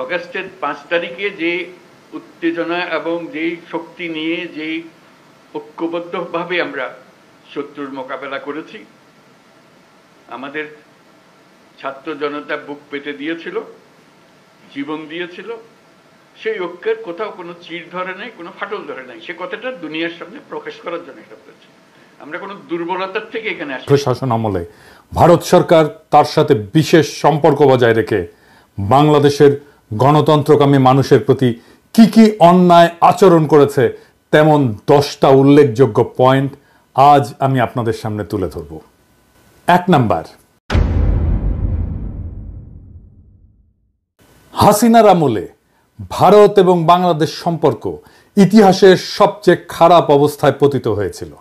অগাস্টের 5 তারিখে যে উত্তেজনা এবং যেই শক্তি নিয়ে যেই ঐক্যবদ্ধভাবে আমরা শত্রুর মোকাবেলা করেছি, আমাদের ছাত্র জনতা বুক পেতে দিয়েছিল, জীবন দিয়েছিল, সেই ঐক্যের কোথাও কোনো চির ধরে নাই, কোনো ফাটল ধরে নাই। সে কথাটা দুনিয়ার সামনে প্রকাশ করার জন্য এটা করেছি। আমরা কোনো দুর্বলতার থেকে এখানে আসি। প্রশাসন আমলে ভারত সরকার তার সাথে বিশেষ সম্পর্ক বজায় রেখে বাংলাদেশের গণতন্ত্রকামী মানুষের প্রতি কি কি অন্যায় আচরণ করেছে তেমন 10টা উল্লেখযোগ্য পয়েন্ট আজ আমি আপনাদের সামনে তুলে ধরব। 1 নাম্বার, হাসিনার আমলে ভারত এবং বাংলাদেশ সম্পর্ক ইতিহাসের সবচেয়ে খারাপ অবস্থায় পতিত হয়েছিল,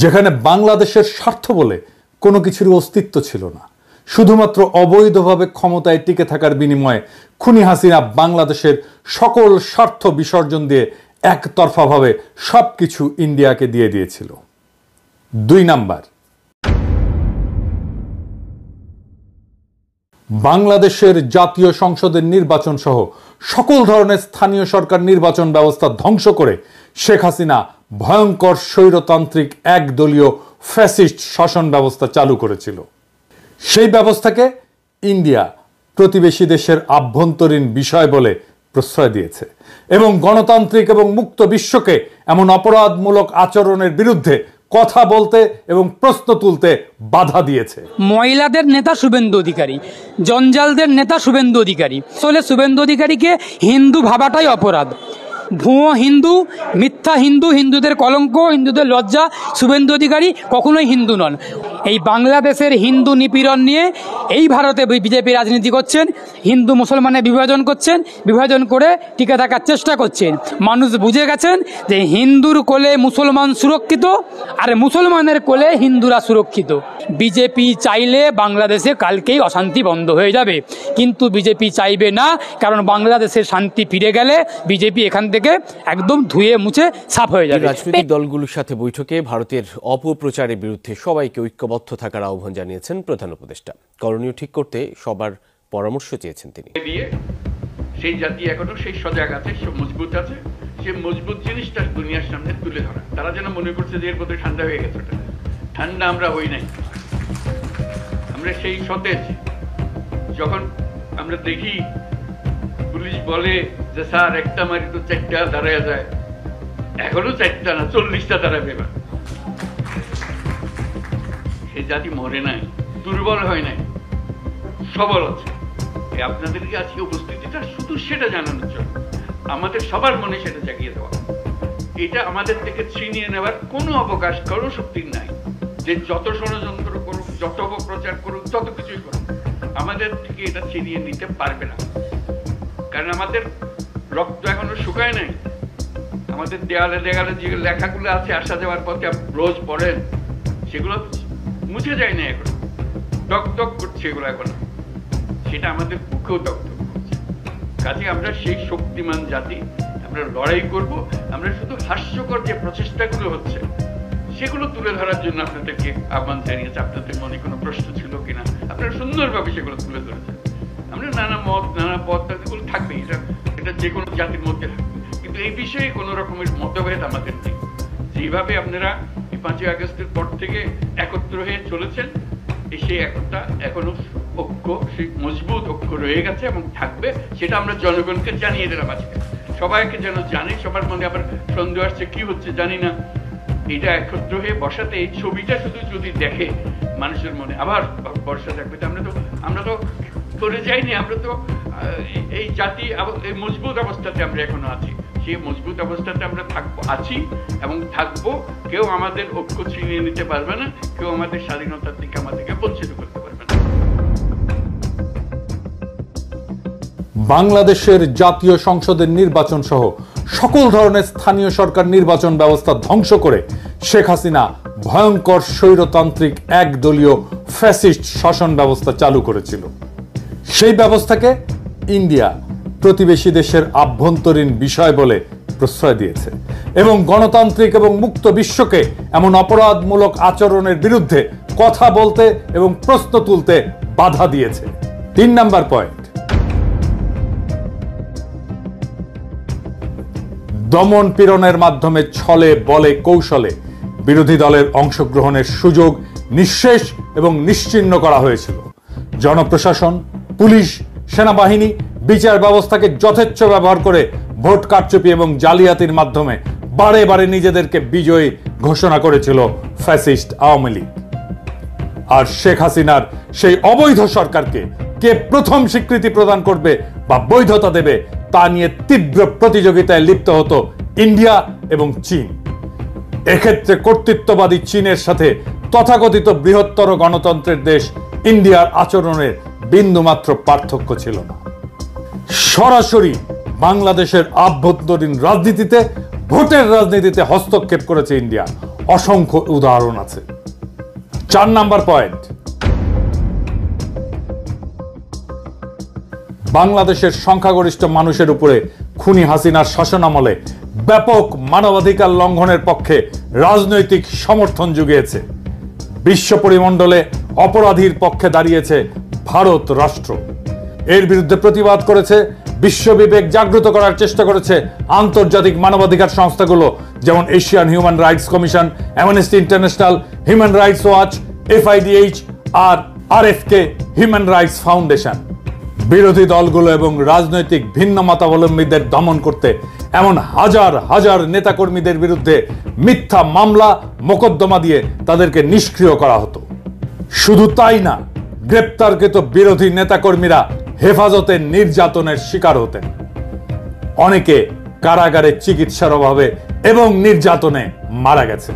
যেখানে বাংলাদেশের স্বার্থ বলে কোনো কিছুর অস্তিত্ব ছিল না। শুধুমাত্র অবৈধভাবে ক্ষমতায় টিকে থাকার বিনিময়ে খুনি হাসিনা বাংলাদেশের সকল স্বার্থ বিসর্জন দিয়ে একতরফাভাবে সবকিছু ইন্ডিয়াকে দিয়ে দিয়েছিল। 2 নাম্বার, বাংলাদেশের জাতীয় সংসদের নির্বাচন সহ সকল ধরনের স্থানীয় সরকার নির্বাচন ব্যবস্থা ধ্বংস করে শেখ হাসিনা ভয়ঙ্কর স্বৈরতান্ত্রিক একদলীয় ফ্যাসিস্ট শাসন ব্যবস্থা চালু করেছিল। সেই ব্যবস্থাকে ইন্ডিয়া প্রতিবেশী দেশের আভ্যন্তরীণ বিষয় বলে প্রশ্রয় দিয়েছে এবং গণতান্ত্রিক এবং মুক্ত বিশ্বকে এমন অপরাধমূলক আচরণের বিরুদ্ধে কথা বলতে এবং প্রশ্ন তুলতে বাধা দিয়েছে। মহিলাদের নেতা শুভেন্দু অধিকারী, জঞ্জালদের নেতা শুভেন্দু অধিকারী। আসলে শুভেন্দু অধিকারীকে হিন্দু ভাবাটাই অপরাধ। ভুয়ো হিন্দু, মিথ্যা হিন্দু, হিন্দুদের কলঙ্ক, হিন্দুদের লজ্জা। শুভেন্দু অধিকারী কখনোই হিন্দু নন। এই বাংলাদেশের হিন্দু নিপীড়ন নিয়ে এই ভারতে বিজেপি রাজনীতি করছেন, হিন্দু মুসলমানের বিভাজন করছেন, বিভাজন করে টিকে থাকার চেষ্টা করছেন। মানুষ বুঝে গেছেন যে হিন্দুর কোলে মুসলমান সুরক্ষিত আর মুসলমানের কোলে হিন্দুরা সুরক্ষিত। বিজেপি চাইলে বাংলাদেশে কালকেই অশান্তি বন্ধ হয়ে যাবে, কিন্তু বিজেপি চাইবে না, কারণ বাংলাদেশের শান্তি ফিরে গেলে বিজেপি এখান থেকে একদম ধুয়ে মুছে সাফ হয়ে যাবে। রাজনৈতিক দলগুলোর সাথে বৈঠকে ভারতের অপপ্রচারের বিরুদ্ধে সবাইকে ঐক্যবদ্ধ থাকার আহ্বান জানিয়েছেন প্রধান উপদেষ্টা। করণীয় ঠিক করতে সবার পরামর্শ চেয়েছেন তিনি। সেই জাতি এখনো সেই সজাগ আছে, সে মজবুত আছে, সে মজবুত জিনিসটা দুনিয়ার সামনে তুলে ধরা। তারা যেন মনে করছে যে এর মধ্যে ঠান্ডা হয়ে গেছে। ঠান্ডা আমরা হই নাই, আমরা সেই সতেজ। যখন আমরা দেখি পুলিশ বলে যে স্যার একটা মারি তো 4টা দাঁড়ায় যায়, এখনো 4টা না 40টা দাঁড়াবে। এবার সেই জাতি মরে নাই, দুর্বল হয় নাই, সবল আছে। আপনাদেরকে আজকে উপস্থিতিটা শুধু সেটা জানানোর জন্য, আমাদের সবার মনে সেটা জাগিয়ে দেওয়া। এটা আমাদের থেকে ছিনিয়ে নেওয়ার কোনো অবকাশ, কোনো শক্তি নাই। যে যত ষড়যন্ত্র করুক, যত অপপ্রচার করুক, যত কিছুই করুক, আমাদের থেকে এটা ছিনিয়ে নিতে পারবে না। কারণ আমাদের রক্ত এখনো শুকায় নাই। আমাদের দেয়ালে দেয়ালে যে লেখাগুলো আছে আসা যাওয়ার পথে রোজ পড়েন, সেগুলো মুছে যায় না, এখন টক করছে এগুলো এখন। সেটা আমাদের বুকেও টক করছে। কাজে আমরা সেই শক্তিমান জাতি, আমরা লড়াই করব। আমরা শুধু হাস্যকর যে প্রচেষ্টাগুলো হচ্ছে সেগুলো তুলে ধরার জন্য আপনাদেরকে আহ্বান জানিয়েছে। আপনাদের মনে কোনো প্রশ্ন ছিল কিনা, আপনারা সুন্দরভাবে সেগুলো তুলে ধরেছেন। আমরা নানা মত, নানা পথ, এগুলো থাকবেই, এটা যে কোনো জাতির মধ্যে থাকবে, কিন্তু এই বিষয়ে কোনো রকমের মতভেদ আমাদের নেই। যেভাবে আপনারা এই 5ই আগস্টের পর থেকে একত্র হয়ে চলেছেন, সেই একতা এখনো ঐক্য, সেই মজবুত ঐক্য রয়ে গেছে এবং থাকবে। সেটা আমরা জনগণকে জানিয়ে দিলাম আজকে, সবাইকে যেন জানে। সবার মনে আবার সন্দেহ আসছে কি হচ্ছে জানি না, এটা একত্র হয়ে বসাতে এই ছবিটা শুধু যদি দেখে মানুষের মনে আবার ভরসা থাকবে। আমরা তো করে যাইনি, আমরা তো এই জাতি এই মজবুত অবস্থাতে আমরা এখনো আছি। সেই মজবুত অবস্থাতে আমরা আছি এবং থাকবো। কেউ আমাদের ঐক্য ছিনিয়ে নিতে পারবে না, কেউ আমাদের স্বাধীনতার থেকে আমাদেরকে বঞ্চিত করতে পারবে না। বাংলাদেশের জাতীয় সংসদের নির্বাচন সহ সকল ধরনের স্থানীয় সরকার নির্বাচন ব্যবস্থা ধ্বংস করে শেখ হাসিনা ভয়ঙ্কর স্বৈরতান্ত্রিক একদলীয় ফ্যাসিস্ট শাসন ব্যবস্থা চালু করেছিল। সেই ব্যবস্থাকে ইন্ডিয়া প্রতিবেশী দেশের আভ্যন্তরীণ বিষয় বলে প্রশ্রয় দিয়েছে এবং গণতান্ত্রিক এবং মুক্ত বিশ্বকে এমন অপরাধমূলক আচরণের বিরুদ্ধে কথা বলতে এবং প্রশ্ন তুলতে বাধা দিয়েছে। 3 নাম্বার পয়েন্ট, দমন পীড়নের মাধ্যমে ছলে বলে কৌশলে বিরোধী দলের অংশগ্রহণের সুযোগ নিঃশেষ এবং নিশ্চিহ্ন করা হয়েছিল। জনপ্রশাসন, পুলিশ, সেনাবাহিনী বিচার ব্যবস্থাকে যথেচ্ছ ব্যবহার করে ভোট কারচুপি এবং জালিয়াতির মাধ্যমে বারে বারে নিজেদেরকে বিজয়ী ঘোষণা করেছিল ফ্যাসিস্ট আওয়ামী লীগ। আর শেখ হাসিনার সেই অবৈধ সরকারকে কে প্রথম স্বীকৃতি প্রদান করবে বা বৈধতা দেবে তা নিয়ে তীব্র প্রতিযোগিতায় লিপ্ত হতো ইন্ডিয়া এবং চীন। এক্ষেত্রে কর্তৃত্ববাদী চীনের সাথে তথাকথিত বৃহত্তর গণতন্ত্রের দেশ ইন্ডিয়ার আচরণের বিন্দুমাত্র পার্থক্য ছিল না। সরাসরি বাংলাদেশের আভ্যন্তরীণ রাজনীতিতে, ভোটের রাজনীতিতে হস্তক্ষেপ করেছে ইন্ডিয়া। অসংখ্য উদাহরণ আছে। 4 নাম্বার পয়েন্ট, বাংলাদেশের সংখ্যাগরিষ্ঠ মানুষের উপরে খুনি হাসিনার শাসনামলে ব্যাপক মানবাধিকার লঙ্ঘনের পক্ষে রাজনৈতিক সমর্থন জুগিয়েছে। বিশ্ব পরিমণ্ডলে অপরাধীর পক্ষে দাঁড়িয়েছে ভারত রাষ্ট্র। এর বিরুদ্ধে প্রতিবাদ করেছে, বিশ্ববিবেক জাগ্রত করার চেষ্টা করেছে আন্তর্জাতিক মানবাধিকার সংস্থাগুলো, যেমন Asian human rights commission, amnesty international, human rights watch, FIDH আর RFK হিউম্যান রাইটস ফাউন্ডেশন। বিরোধী দলগুলো এবং রাজনৈতিক ভিন্ন মতাবলম্বীদের দমন করতে এমন হাজার হাজার নেতাকর্মীদের বিরুদ্ধে মিথ্যা মামলা মোকদ্দমা দিয়ে তাদেরকে নিষ্ক্রিয় করা হতো। শুধু তাই না, গ্রেপ্তারকৃত বিরোধী নেতাকর্মীরা হেফাজতে নির্যাতনের শিকার হতেন। অনেকে কারাগারে চিকিৎসার অভাবে এবং নির্যাতনে মারা গেছে।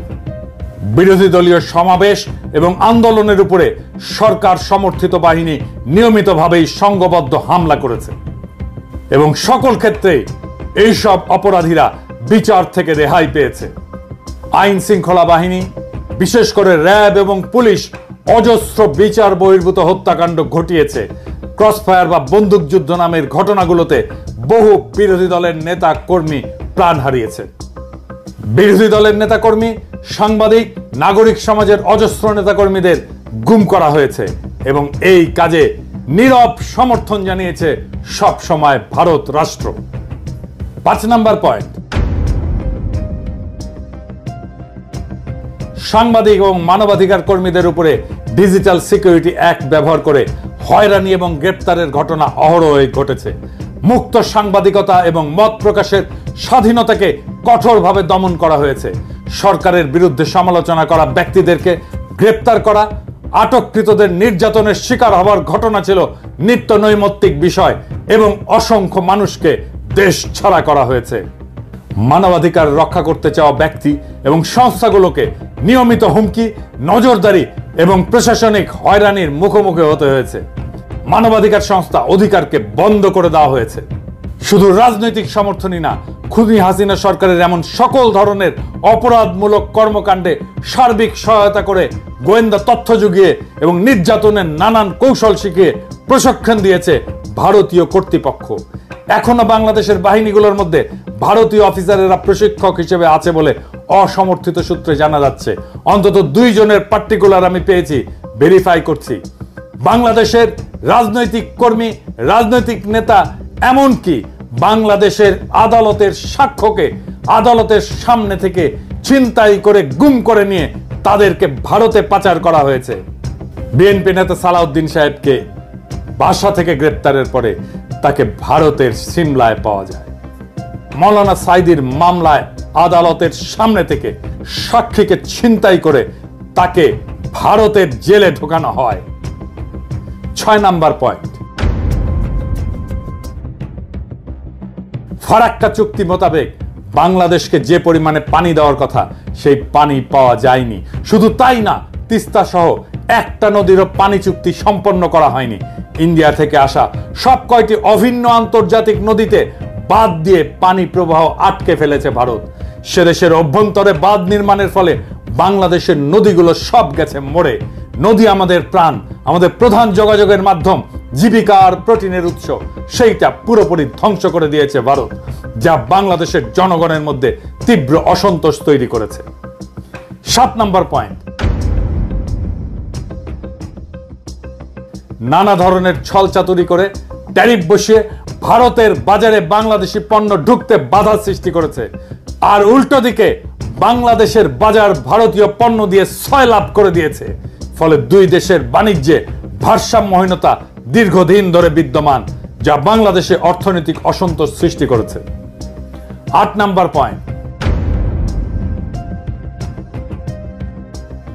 বিরোধী দলীয় সমাবেশ এবং আন্দোলনের উপরে সরকার সমর্থিত বাহিনী নিয়মিতভাবেই সংঘবদ্ধ হামলা করেছে এবং সকল ক্ষেত্রেই এইসব অপরাধীরা বিচার থেকে রেহাই পেয়েছে। আইন শৃঙ্খলা বাহিনী, বিশেষ করে র্যাব এবং পুলিশ অজস্র বিচার বহির্ভূত হত্যাকাণ্ড ঘটিয়েছে। ক্রসফায়ার বা বন্দুকযুদ্ধ নামের ঘটনাগুলোতে বহু বিরোধী দলের নেতা কর্মী প্রাণ হারিয়েছে। বিরোধী দলের নেতাকর্মী, সাংবাদিক, নাগরিক সমাজের অজস্র নেতাকর্মীদের গুম করা হয়েছে এবং এই কাজে নীরব সমর্থন জানিয়েছে সব সময় ভারত রাষ্ট্র। 5 নাম্বার পয়েন্ট, সাংবাদিক এবং মানবাধিকার কর্মীদের উপরে ডিজিটাল সিকিউরিটি অ্যাক্ট ব্যবহার করে হয়রানি এবং গ্রেপ্তারের ঘটনা অহরহই ঘটেছে। মুক্ত সাংবাদিকতা এবং মত প্রকাশের স্বাধীনতাকে কঠোরভাবে দমন করা হয়েছে। সরকারের বিরুদ্ধে সমালোচনা করা ব্যক্তিদেরকে গ্রেপ্তার করা, আটককৃতদের নির্যাতনের শিকার হওয়ার ঘটনা ছিল নিত্য নৈমিত্তিক বিষয় এবং অসংখ্য মানুষকে দেশ ছাড়া করা হয়েছে। মানবাধিকার রক্ষা করতে চাওয়া ব্যক্তি এবং সংস্থাগুলোকে নিয়মিত হুমকি, নজরদারি এবং প্রশাসনিক হয়রানির মুখোমুখি হতে হয়েছে। মানবাধিকার সংস্থা অধিকারকে বন্ধ করে দেওয়া হয়েছে। শুধু রাজনৈতিক সমর্থনই না, খুনি হাসিনা সরকারের এমন সকল ধরনের অপরাধমূলক কর্মকাণ্ডে সার্বিক সহায়তা করে গোয়েন্দা তথ্য জুগিয়ে এবং নির্যাতনের নানান কৌশল শিখিয়ে প্রশিক্ষণ দিয়েছে ভারতীয় কর্তৃপক্ষ। এখনো বাংলাদেশের বাহিনীগুলোর মধ্যে ভারতীয় অফিসারেরা প্রশিক্ষক হিসেবে আছে বলে অসমর্থিত সূত্রে জানা যাচ্ছে। অন্তত 2 জনের পার্টিকুলার আমি পেয়েছি, ভেরিফাই করছি। বাংলাদেশের রাজনৈতিক কর্মী, রাজনৈতিক নেতা, এমনকি বাংলাদেশের আদালতের সাক্ষ্যকে আদালতের সামনে থেকে ছিনতাই করে গুম করে নিয়ে তাদেরকে ভারতে পাচার করা হয়েছে। বিএনপি নেতা সালাউদ্দিন সাহেবকে বাসা থেকে গ্রেপ্তারের পরে তাকে ভারতের সিমলায় পাওয়া যায়। মৌলানা সাইদির মামলায় আদালতের সামনে থেকে সাক্ষীকে ছিনতাই করে তাকে ভারতের জেলে ঢোকানো হয়। 6 নাম্বার পয়েন্ট, ফারাক্কা চুক্তি মোতাবেক বাংলাদেশকে যে পরিমাণে পানি দেওয়ার কথা সেই পানি পাওয়া যায়নি। শুধু তাই না, তিস্তা সহ একটা নদীরও পানি চুক্তি সম্পন্ন করা হয়নি। ইন্ডিয়া থেকে আসা সব কয়টি অভিন্ন আন্তর্জাতিক নদীতে বাঁধ দিয়ে পানি প্রবাহ আটকে ফেলেছে ভারত। সেদেশের অভ্যন্তরে বাঁধ নির্মাণের ফলে বাংলাদেশের নদীগুলো সব গেছে মরে। নদী আমাদের প্রাণ, আমাদের প্রধান যোগাযোগের মাধ্যম, জীবিকা আর প্রোটিনের উৎস, সেইটা পুরোপুরি ধ্বংস করে দিয়েছে ভারত, যা বাংলাদেশের জনগণের মধ্যে তীব্র অসন্তোষ তৈরি করেছে। 7 নাম্বার পয়েন্ট, নানা ধরনের ছলচাতুরি করে ট্যারিফ বসিয়ে ভারতের বাজারে বাংলাদেশি পণ্য ঢুকতে বাধা সৃষ্টি করেছে, আর উল্টো দিকে বাংলাদেশের বাজার ভারতীয় পণ্য দিয়ে সয়লাভ করে দিয়েছে। ফলে দুই দেশের বাণিজ্যে ভারসাম্যহীনতা দীর্ঘদিন ধরে বিদ্যমান, যা বাংলাদেশে অর্থনৈতিক অসন্তোষ সৃষ্টি করেছে। 8 নাম্বার পয়েন্ট,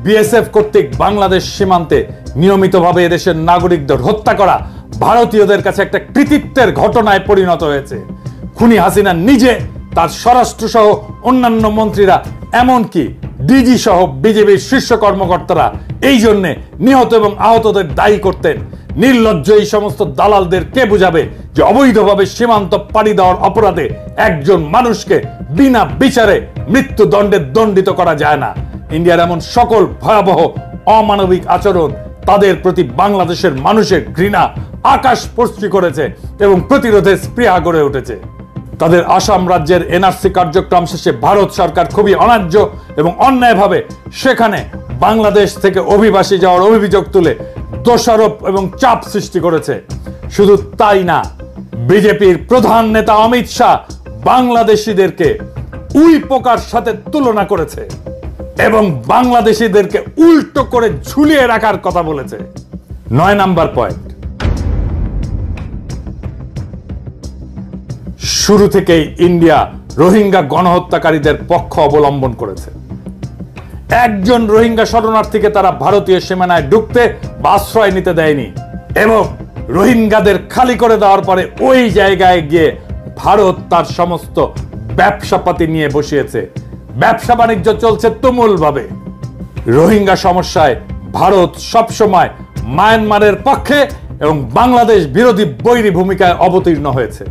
বিএসএফ কর্তৃক বাংলাদেশ সীমান্তে নিয়মিতভাবে এদেশের নাগরিকদের হত্যা করা ভারতীয়দের কাছে একটা কৃতিত্বের ঘটনায় পরিণত হয়েছে। খুনি হাসিনা নিজে, তার স্বরাষ্ট্র সহ অন্যান্য মন্ত্রীরা, এমনকি ডিজি সহ বিজেপির শীর্ষ কর্মকর্তারা এই জন্যে নিহত এবং আহতদের দায়ী করতেন। নির্লজ্জ এই সমস্ত দালালদের কে বুঝাবে যে অবৈধভাবে সীমান্ত পাড়ি দেওয়ার অপরাধে একজন মানুষকে বিনা বিচারে মৃত্যুদণ্ডে দণ্ডিত করা যায় না। ইন্ডিয়ার এমন সকল ভয়াবহ অমানবিক আচরণ তাদের প্রতি বাংলাদেশের মানুষের ঘৃণা আকাশ স্পর্শী করেছে এবং প্রতিরোধের স্পৃহা গড়ে উঠেছে। তাদের আসাম রাজ্যের এনআরসি কার্যক্রম শেষে ভারত সরকার খুবই অন্যায্য এবং অন্যায়ভাবে সেখানে বাংলাদেশ থেকে অভিবাসী যাওয়ার অভিযোগ তুলে দোষারোপ এবং চাপ সৃষ্টি করেছে। শুধু তাই না, বিজেপির প্রধান নেতা অমিত শাহ বাংলাদেশিদেরকে উই পোকার সাথে তুলনা করেছে এবং বাংলাদেশিদেরকে উল্টো করে ঝুলিয়ে রাখার কথা বলেছে। 9 নাম্বার পয়েন্ট, শুরু থেকেই ইন্ডিয়া রোহিঙ্গা গণহত্যাকারীদের পক্ষ অবলম্বন করেছে। একজন রোহিঙ্গা শরণার্থীকে তারা ভারতীয় সীমানায় ঢুকতে বা আশ্রয় নিতে দেয়নি এবং রোহিঙ্গাদের খালি করে দেওয়ার পরে ওই জায়গায় গিয়ে ভারত তার সমস্ত ব্যবসাপাতি নিয়ে বসিয়েছে। ব্যবসা বাণিজ্য চলছে তুমুলভাবে। রোহিঙ্গা সমস্যায় ভারত সবসময় মায়ানমারের পক্ষে এবং বাংলাদেশ বিরোধী বৈরী ভূমিকায় অবতীর্ণ হয়েছে।